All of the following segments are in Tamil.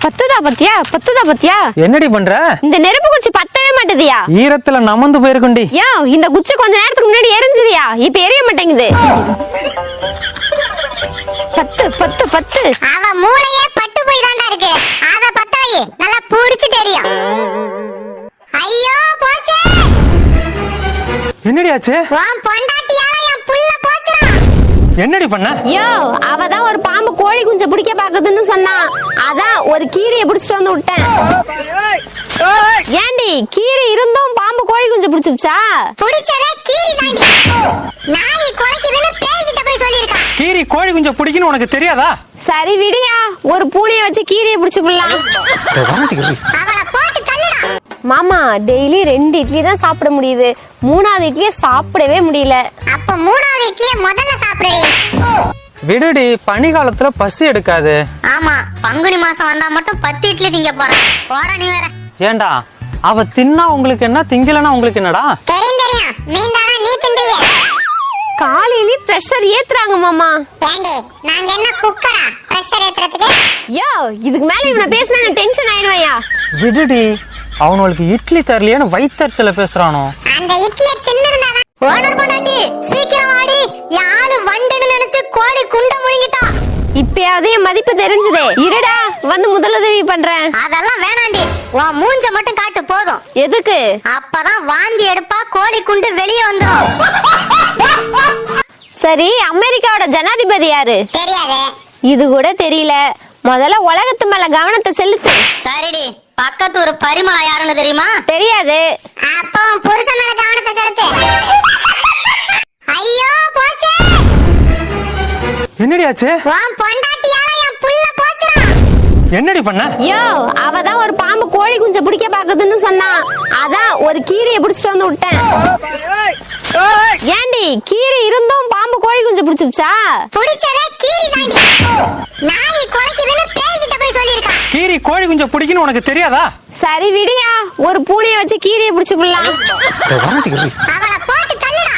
பத்துதா பத்தியா என்னடி பண்ற? இந்த நெருப்பு குச்சி பத்தவே மாட்டேதியா. ஈரத்துல நமந்து போயிருக்குண்டி. யோ இந்த குச்சி கொஞ்ச நேரத்துக்கு முன்னாடி எரிஞ்சுதியா, இப்ப எரிய மாட்டேங்குது. பத்து அவ மூளையே பட்டு போய் தாண்டா இருக்கு. அத பத்தாயே நல்லா புடிச்சு தெரியும். ஐயோ போச்சே. என்னடி ஆச்சு? வாம் பொண்டாட்டியால என் புள்ள போச்சுடா. என்னடி பண்ண? யோ அவதான் ஒரு பாம்பு கோழி குஞ்ச பிடிக்க பாக்குதுன்னு சொன்னா, அதான் ஒரு கீரையை பிடிச்சிட்டு வந்து விட்டேன். ஏண்டி கீரை இருந்தும் பாம்பு கோழி குஞ்ச பிடிச்சுச்சா? புடிச்சதே கீரி தாண்டி. நாய் குலைக்குதுன்னு பேய்கிட்ட போய் சொல்லிருக்கா. கீரி கோழி குஞ்ச பிடிக்குன்னு உனக்கு தெரியாதா? சரி விடுயா, ஒரு பூனையை வச்சு கீரையை பிடிச்சு விடலாம். அவளை போட்டு தள்ளுடா. மாமா டெய்லி 2 இட்லி தான் சாப்பிட முடியுது, 3வது இட்லியை சாப்பிடவே முடியல. அப்ப 3வது இட்லியை முதல்ல சாப்பிடுடி. விடுடி, பனி காலத்துல பசி எடுக்காது. ஆமா, பங்குனி மாசம் வந்தா மட்டும் 10 இட்லி திங்க போறேன். போடா நீ வேற. ஏண்டா அவ தின்னா உங்களுக்கு என்ன, திங்கலனா உங்களுக்கு என்னடா? தெரியும் நீந்தானா நீ தின்றியே. காலையில பிரஷர் ஏத்துறாங்க மாமா. ஏண்டி நாங்க என்ன குக்கரா பிரஷர் ஏத்துறதுக்கு? யோ இதுக்கு மேல இவனை பேசினா நான் டென்ஷன் ஆயிடுவேயா. விடுடி, அவனுக்கு இட்லி தரலையேன்னு வயித்தறிச்சல பேசுறானோ. அந்த இட்லியை தின்னுறதா. ஓனர் பொண்டாட்டி சீக்கிரம் வாடி, யாரு வண்டன்னு நினைச்சு கோழி குண்ட முழுங்கிட்டான். இப்பயாவது என் மதிப்பு தெரிஞ்சதே. இருடா வந்து முதலுதவி பண்றேன். அதெல்லாம் வேணாண்டி, உன் மூஞ்ச மட்டும் காட்டு போதும். எதுக்கு? அப்பதான் வாந்தி எடுப்பா, கோழி குண்டு வெளியே வந்துரும். சரி அமெரிக்காவோட ஜனாதிபதி யாரு? தெரியாது. இது கூட தெரியல. முதல்ல உலகத்து மேல கவனத்தை செலுத்து. சரிடி, பக்கத்து ஒரு பரிமளா யாருன்னு தெரியுமா? தெரியாது. அப்போ புருஷன் மேல கவனத்தை செலுத்து. ஐயோ போச்சே. என்னடி ஆச்சு? உன் பொண்டாட்டியால என் புள்ள போச்சுடா. என்னடி பண்ண? யோ அவதான் ஒரு பாம்பு கோழி குஞ்ச பிடிக்க பாக்குதுன்னு சொன்னா, அதான் ஒரு கீரையை பிடிச்சிட்டு வந்து விட்டேன். ஏண்டி கீரை இருந்தும் பாம்பு கோழி குஞ்ச பிடிச்சுச்சா? புடிச்சதே கீரி தாண்டி. நாய் குலைக்குதுன்னு பேய்கிட்ட போய் சொல்லிருக்கா. கீரி கோழி குஞ்ச பிடிக்குன்னு உனக்கு தெரியாதா? சரி விடுயா, ஒரு பூனையை வச்சு கீரையை பிடிச்சு விடலாம். அவளை போட்டு தள்ளுடா.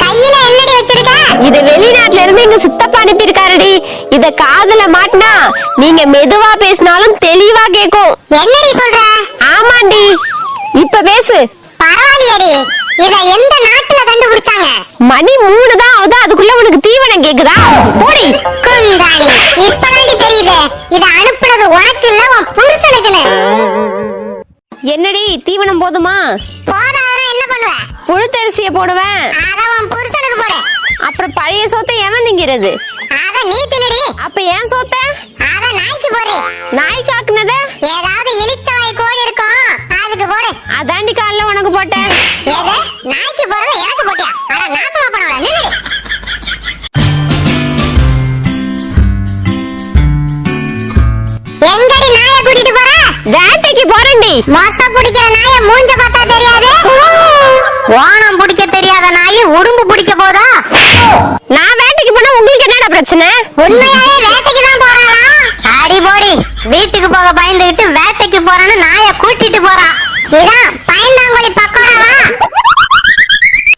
கையில என்னடி வச்சிருக்க? இது வெளிநாட்டுல இருந்து எங்க சித்தப்பா அனுப்பி இருக்காருடி. இத காதுல மாட்டினா நீங்க மெதுவா பேசினாலும் தெளிவா கேக்கும். என்னடி சொல்ற? ஆமாண்டி, இப்ப பேசு. பரவாயில்லையடி, இத எந்த நாட்டுல கண்டுபிடிச்சாங்க? மணி 3 தான் ஆகுது, அதுக்குள்ள உனக்கு தீவனம் கேக்குதா? போடி குந்தாணி. இப்பதாண்டி தெரியுது, இத அனுப்புனது உனக்கு இல்ல உன் புருஷனுக்குன்னு. என்னடி தீவனம் போதுமா? போதாதான் என்ன பண்ணுவ? புழுத்தரிசிய போடுவேன். அத உன் புருஷனுக்கு போடு. அப்புறம் பழைய சோத்தை எவன் திங்கிறது? அத நீ தின்னுடி. அப்ப ஏன் சோத்த அத நாய்க்கு போடு. நாய் காக்குனத? ஏதாவது இளிச்சவாய் கோழி இருக்கும், அதுக்கு போடு. அதாண்டி காலைல உனக்கு போட்டேன். ஏது நாய்க்கு போறத எனக்கு போட்டியா? அட நாசமா பண்ணவள நின்னுடி. எங்கடி நாயை கூட்டிட்டு போற? வேட்டைக்கு போறேன்டி. மொச பிடிக்கிற நாயை மூஞ்ச பார்த்தா தெரியாது. ஓணம் பிடிக்க தெரியாத நாய் உடும்பு பிடிக்க போதா? நான் வேட்டைக்கு போனா உங்களுக்கு என்னடா பிரச்சனை? உண்மையாவே வேட்டைக்கு தான் போறாளா? அடி போடி, வீட்டுக்கு போக பயந்துகிட்டு வேட்டைக்கு போறான்னு நாயை கூட்டிட்டு போறா. இதான்